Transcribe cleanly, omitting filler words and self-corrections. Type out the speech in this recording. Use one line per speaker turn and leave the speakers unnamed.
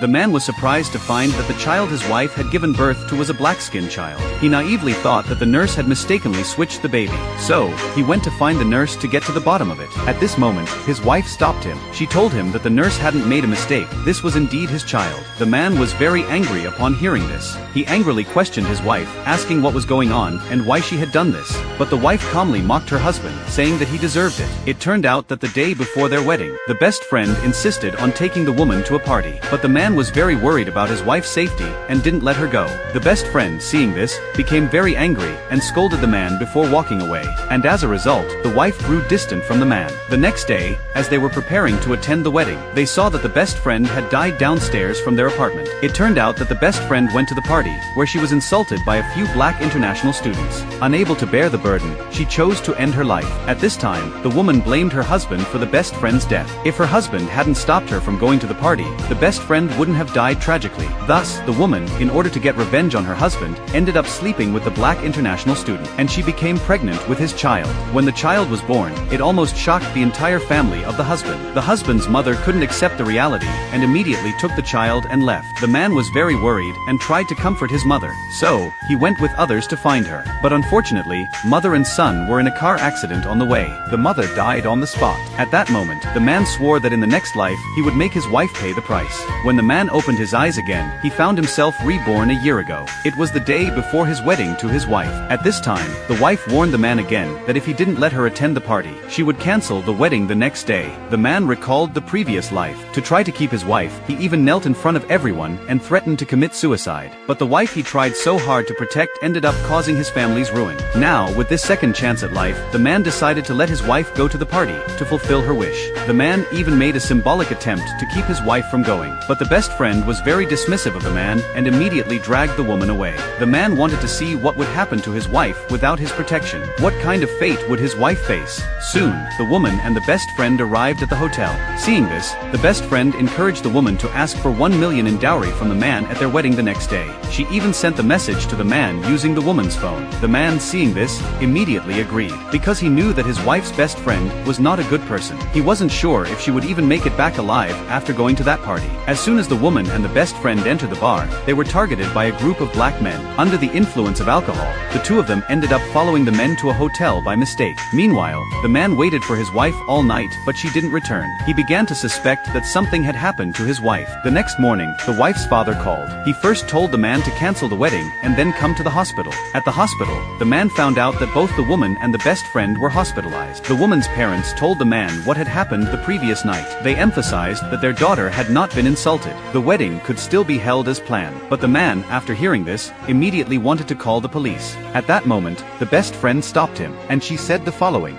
The man was surprised to find that the child his wife had given birth to was a black-skinned child. He naively thought that the nurse had mistakenly switched the baby. So, he went to find the nurse to get to the bottom of it. At this moment, his wife stopped him. She told him that the nurse hadn't made a mistake. This was indeed his child. The man was very angry upon hearing this. He angrily questioned his wife, asking what was going on and why she had done this. But the wife calmly mocked her husband, saying that he deserved it. It turned out that the day before their wedding, the best friend insisted on taking the woman to a party. But the man was very worried about his wife's safety and didn't let her go. The best friend, seeing this, became very angry and scolded the man before walking away. And as a result, the wife grew distant from the man. The next day, as they were preparing to attend the wedding, they saw that the best friend had died downstairs from their apartment. It turned out that the best friend went to the party, where she was insulted by a few black international students. Unable to bear the burden, she chose to end her life. At this time, the woman blamed her husband for the best friend's death. If her husband hadn't stopped her from going to the party, the best friend wouldn't have died tragically. Thus, the woman, in order to get revenge on her husband, ended up sleeping with the black international student, and she became pregnant with his child. When the child was born, it almost shocked the entire family of the husband. The husband's mother couldn't accept the reality, and immediately took the child and left. The man was very worried, and tried to comfort his mother. So, he went with others to find her. But unfortunately, mother and son were in a car accident on the way. The mother died on the spot. At that moment, the man swore that in the next life, he would make his wife pay the price. When the man opened his eyes again, he found himself reborn a year ago. It was the day before his wedding to his wife. At this time, the wife warned the man again that if he didn't let her attend the party, she would cancel the wedding the next day. The man recalled the previous life. To try to keep his wife, he even knelt in front of everyone and threatened to commit suicide. But the wife he tried so hard to protect ended up causing his family's ruin. Now, with this second chance at life, the man decided to let his wife go to the party to fulfill her wish. The man even made a symbolic attempt to keep his wife from going. But the best friend was very dismissive of the man and immediately dragged the woman away. The man wanted to see what would happen to his wife without his protection. What kind of fate would his wife face? Soon, the woman and the best friend arrived at the hotel. Seeing this, the best friend encouraged the woman to ask for 1 million in dowry from the man at their wedding the next day. She even sent the message to the man using the woman's phone. The man, seeing this, immediately agreed, because he knew that his wife's best friend was not a good person. He wasn't sure if she would even make it back alive after going to that party. As soon as the woman and the best friend entered the bar, they were targeted by a group of black men. Under the influence of alcohol, the two of them ended up following the men to a hotel by mistake. Meanwhile, the man waited for his wife all night, but she didn't return. He began to suspect that something had happened to his wife. The next morning, the wife's father called. He first told the man to cancel the wedding and then come to the hospital. At the hospital, the man found out that both the woman and the best friend were hospitalized. The woman's parents told the man what had happened the previous night. They emphasized that their daughter had not been insulted. The wedding could still be held as planned. But the man, after hearing this, immediately wanted to call the police. At that moment, the best friend stopped him, and she said the following.